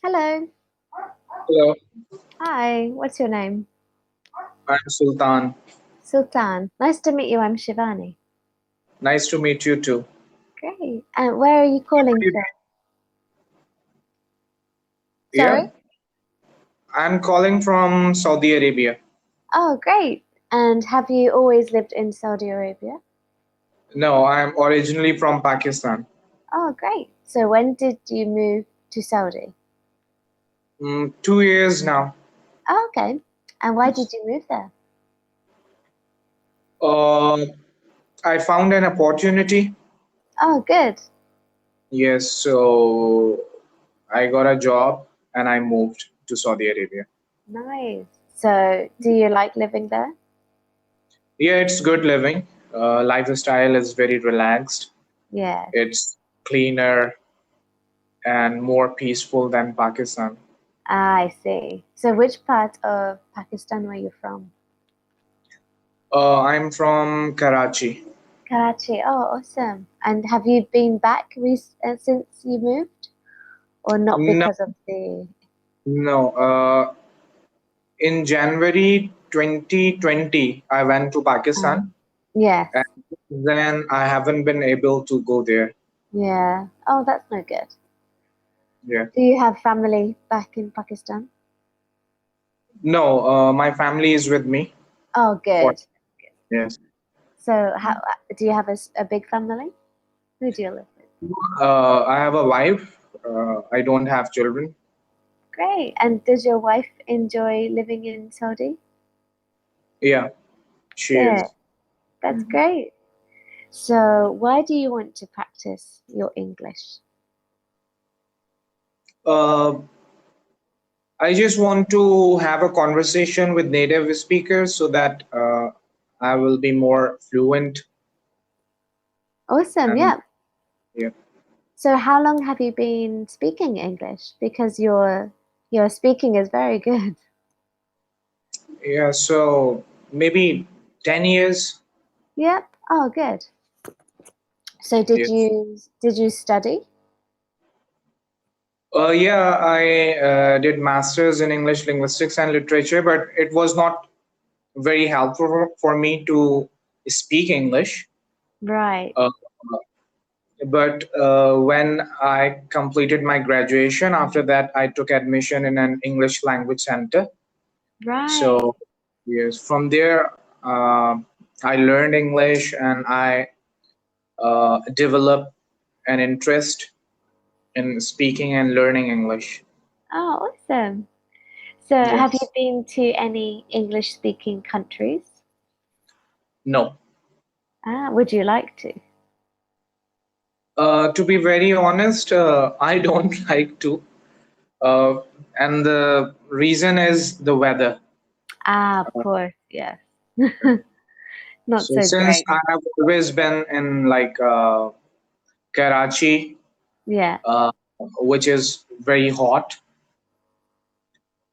Hello. Hello, Hi. What's your name? I'm Sultan. Sultan. Nice to meet you. I'm Shivani. Nice to meet you too. Great. And where are you calling from? Yeah, Sorry? I'm calling from Saudi Arabia. Oh, great. And have you always lived in Saudi Arabia? No, I'm originally from Pakistan. Oh, great. So when did you move to Saudi? 2 years now. Oh, okay. And why did you move there? Uh, I found an opportunity. Oh, good. Yes, so I got a job and I moved to Saudi Arabia. Nice. So do you like living there? Yeah, it's good living. Lifestyle is very relaxed. Yes. It's cleaner and more peaceful than Pakistan. Ah, I see. So which part of Pakistan were you from? I'm from Karachi. Karachi. Oh, awesome. And have you been back since you moved? Or not No, because of the... no. In January 2020, I went to Pakistan, Yes. and then I haven't been able to go there. Yeah. Oh, that's no good. Yeah. Do you have family back in Pakistan? No, my family is with me. Oh, For good. yes. So, how do you have a big family? Who do you live with? I have a wife. I don't have children. Great. And does your wife enjoy living in Saudi? Yeah, she Good. is. That's Mhm. great. So, why do you want to practice your English? Uh, I just want to have a conversation with native speakers so that I will be more fluent. Awesome. And Yeah. yeah, So, how long have you been speaking English? Because your speaking is very good. yeah. So maybe 10 years. Yep. Oh, good. So Yes. did you study? Yeah, I did masters in English linguistics and literature, but it was not very helpful for me to speak English. Right. Uh, but when I completed my graduation, after that, I took admission in an English language center. Right. So, yes, from there, I learned English and I developed an interest in speaking and learning English. Oh, awesome. So have you Yes. been to any English speaking countries? No. Ah, would you like to? To be very honest, I don't like to. Uh, and the reason is the weather. Ah, of course, yes. Not So so since great. I have always been in like Karachi, Yeah. uh, which is very hot,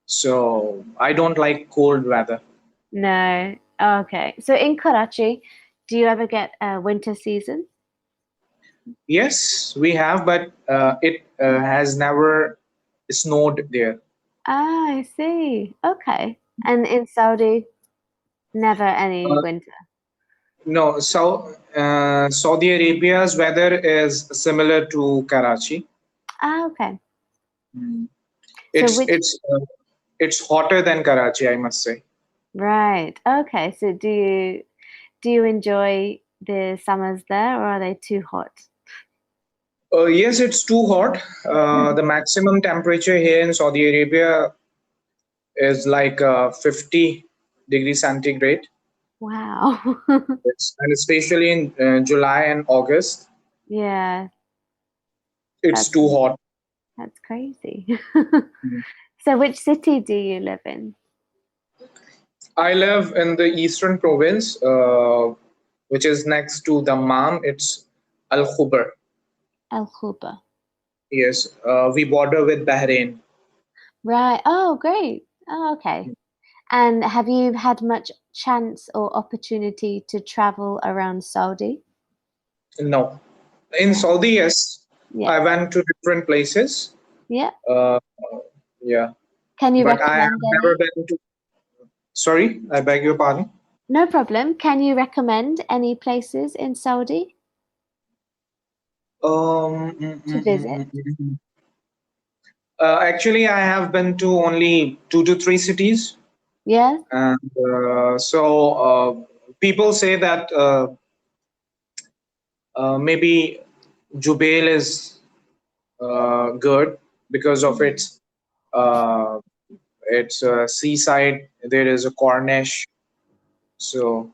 so I don't like cold weather. No. Okay. So in Karachi, do you ever get a winter season? Yes, we have, but it has never snowed there. Ah, I see. Okay. And in Saudi, never any Uh, winter. no, so Saudi Arabia's weather is similar to Karachi. Ah, okay. Mm. So It's which it's uh, it's hotter than Karachi, I must say. Right. Okay. So do you enjoy the summers there, or are they too hot? Yes, it's too hot. The maximum temperature here in Saudi Arabia is like 50 degrees centigrade. Wow. Yes. And especially in July and August, Yeah, it's that's too hot. that's crazy. So which city do you live in? I live in the eastern province, which is next to Dammam. It's Al Khubar. Al Khuba. Yes, we border with Bahrain. Right. Oh, great. Oh, okay. And have you had much chance or opportunity to travel around Saudi? No, in No. Saudi, yes, Yeah. I went to different places. Yeah. Uh, Yeah, Can you but I have recommend never any? been to. Sorry, I beg your pardon. No problem. Can you recommend any places in Saudi to visit? Actually, I have been to only 2 to 3 cities, Yes. and people say that maybe Jubail is good because of Mhm. uh, its seaside. There is a Cornish, so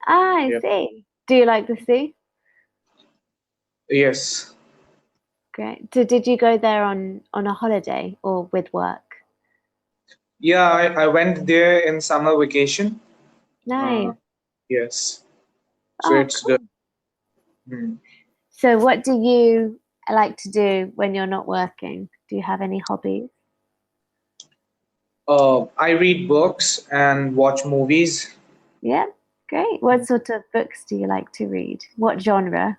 Ah, I yeah, see. Do you like the sea? yes, Great. So did you go there on a holiday or with work? yeah. I went there in summer vacation. Uh, Nice. yes, so Oh, it's good. cool. Hmm. So what do you like to do when you're not working? Do you have any hobbies? I read books and watch movies. Yeah, great. What sort of books do you like to read? What genre?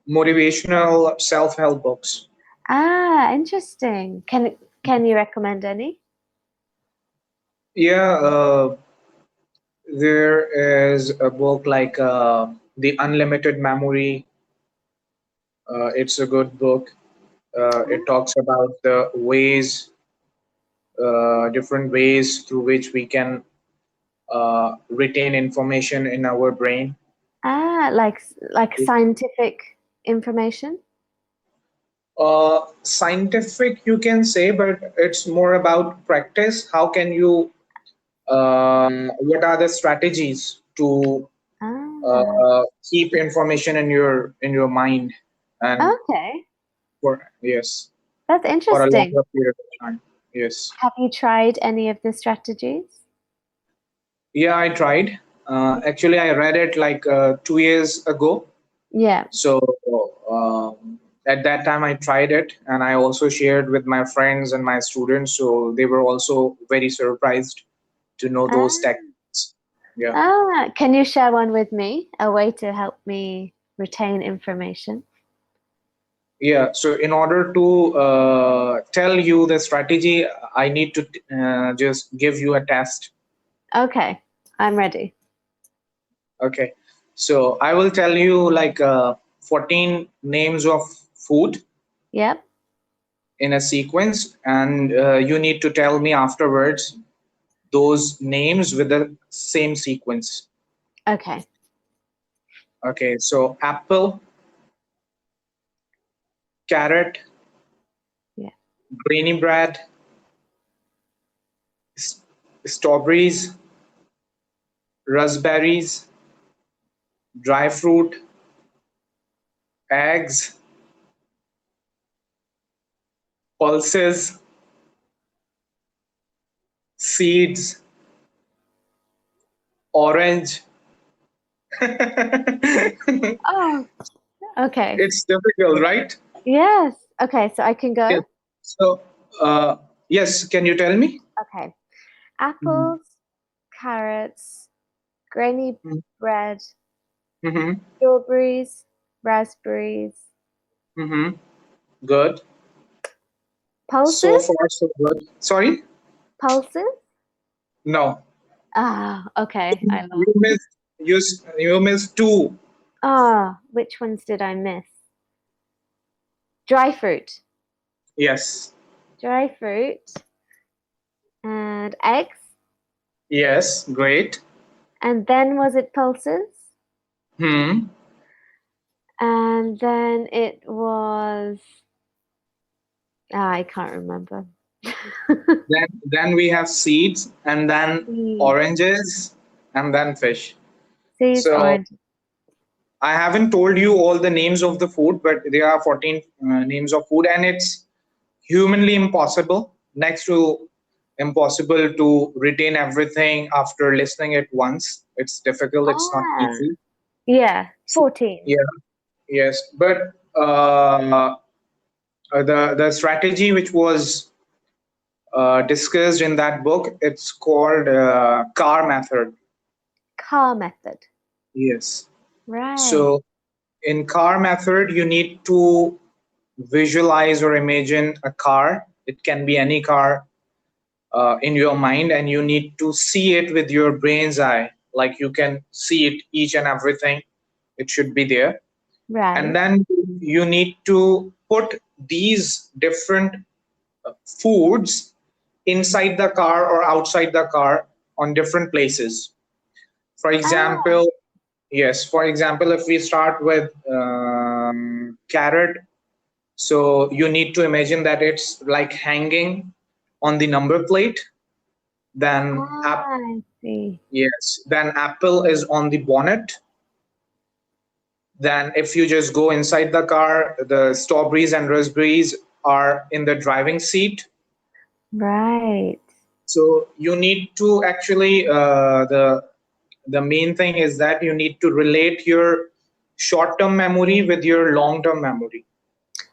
Motivational self-help books. Ah, interesting. Can you recommend any? Yeah, there is a book like The Unlimited Memory. It's a good book. It talks about the ways, different ways through which we can retain information in our brain. Ah, like scientific information? Scientific, you can say, but it's more about practice. How can you? What are the strategies to Ah, uh, keep information in your mind and okay. for yes That's for a interesting. longer period of time. Yes. Have you tried any of the strategies? Yeah, I tried. Actually, I read it like 2 years ago. Yeah. So at that time, I tried it, and I also shared with my friends and my students. So they were also very surprised to know those Ah, techniques. Yeah. can you share one with me? A way to help me retain information? Yeah. So in order to tell you the strategy, I need to just give you a test. Okay, I'm ready. Okay. So I will tell you like 14 names of food Yep. in a sequence, and you need to tell me afterwards those names with the same sequence. Okay. Okay. So apple, carrot, Yeah. grainy bread, s- strawberries, raspberries, dry fruit, eggs, pulses, seeds, orange. Oh, okay. It's difficult, right? Yes. Okay, so I can Yes. go. So, yes, can you tell me? Okay. Apples, carrots, grainy bread, Mm-hmm. strawberries, raspberries, Mm-hmm. Good. So pulses, far, so good. Sorry? pulses. No. Ah, okay. I You lost. missed. You missed two. Ah, which ones did I miss? Dry fruit, Yes. dry fruit, and eggs, Yes. Great. and then was it pulses? Hmm. And then it was I can't remember. Then we have seeds, and then Seeds, oranges, and then fish. seeds, So orange. I haven't told you all the names of the food, but there are 14 names of food, and it's humanly impossible, next to impossible to retain everything after listening it once. It's difficult. It's not Ah, easy. yeah, So, 14. yeah. Yes. But the strategy which was discussed in that book, it's called car method. Car method. Yes. Right. So in car method, you need to visualize or imagine a car, it can be any car in your mind, and you need to see it with your brain's eye, like you can see it each and everything. It should be there. And Right. then you need to put these different foods inside the car or outside the car on different places. For Ah, example, yes, for example, if we start with carrot, so you need to imagine that it's like hanging on the number plate. Then I see. yes, then apple is on the bonnet. Then if you just go inside the car, the strawberries and raspberries are in the driving seat. Right. So you need to actually the main thing is that you need to relate your short-term memory with your long-term memory.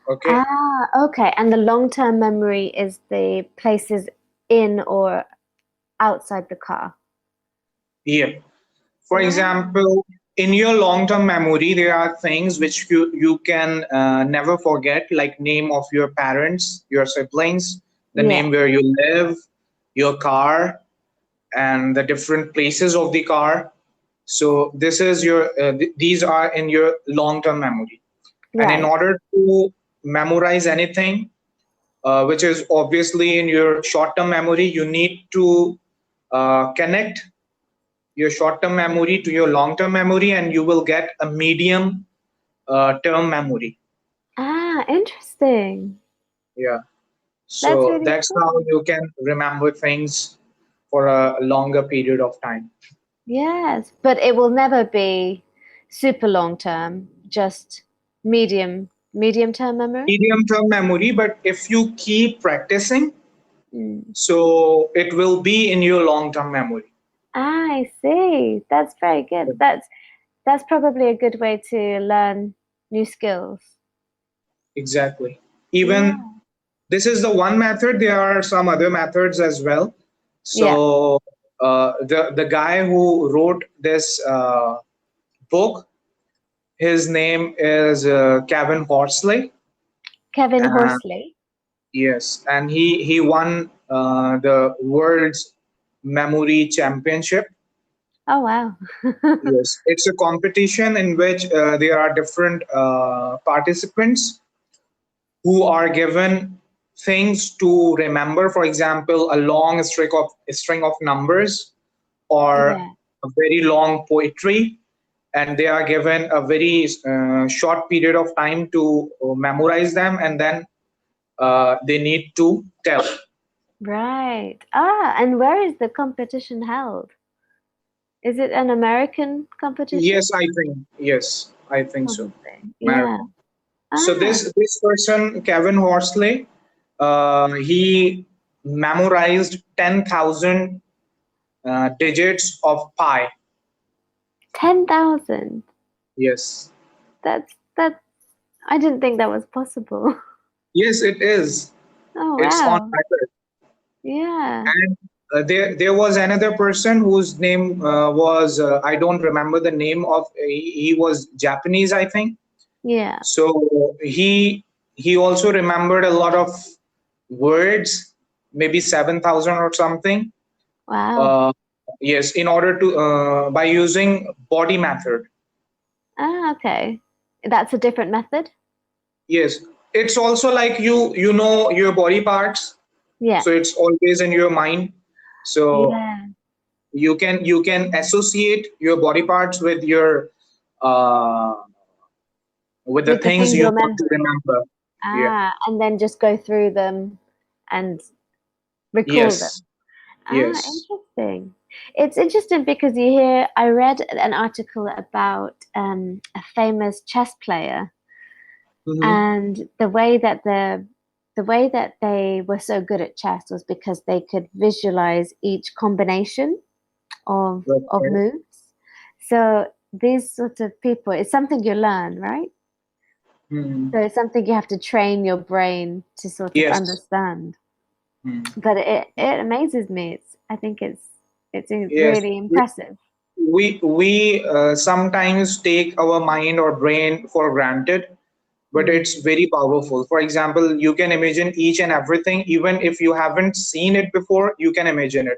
Okay. Ah, okay. And the long-term memory is the places in or outside the car. Yeah. For Ah, example, in your long-term memory, there are things which you can never forget, like name of your parents, your siblings, the yeah. name where you live, your car, and the different places of the car. So this is your these are in your long-term memory. And in Right. order to memorize anything, which is obviously in your short-term memory, you need to connect your short-term memory to your long-term memory, and you will get a medium term memory. Ah, interesting. Yeah. That's So really that's how cool. you can remember things for a longer period of time. Yes, but it will never be super long term, just medium term memory. Medium term memory, but if you keep practicing, Mm. so it will be in your long term memory. Ah, I see. That's very good. That's probably a good way to learn new skills. Exactly. Even Yeah. this is the one method. There are some other methods as well. Yeah. So the guy who wrote this book, his name is Kevin Horsley. Kevin Uh, Horsley. yes, and he won the world's memory championship. Oh wow. Yes, it's a competition in which there are different participants who are given things to remember. For example, a long string of numbers, or Yeah. a very long poetry, and they are given a very short period of time to memorize them, and then they need to tell. Right. Ah, and where is the competition held? Is it an American competition? Yes, I think so. Probably. Yeah. American. So Ah, this person, Kevin Horsley, he memorized 10,000 digits of pi. 10,000. Yes, That's I didn't think that was possible. yes, it is. Oh It's on wow. record. Yeah. And there was another person whose name was I don't remember the name of. He was Japanese, I think. Yeah. So he also remembered a lot of words, maybe 7,000 or something. Wow. Uh, yes, in order to by using body method. Ah, okay. That's a different method? Yes, it's also like you know your body parts, Yeah. so it's always in your mind. So Yeah. you can associate your body parts uh, with the With the things things you you're want to remembering. remember. Yeah. Ah, and then just go through them and recall them. Yes. Ah, Yes. interesting. It's interesting because you hear, I read an article about a famous chess player, Hmm. and the way that they were so good at chess was because they could visualize each combination of Okay. moves. So these sort of people, it's something you learn, right? Hmm. So it's something you have to train your brain to sort of Yes. understand. Hmm. But it amazes me. I think it's Yes. really We impressive. we sometimes take our mind or brain for granted, but Mm. it's very powerful. For example, you can imagine each and everything, even if you haven't seen it before, you can imagine it.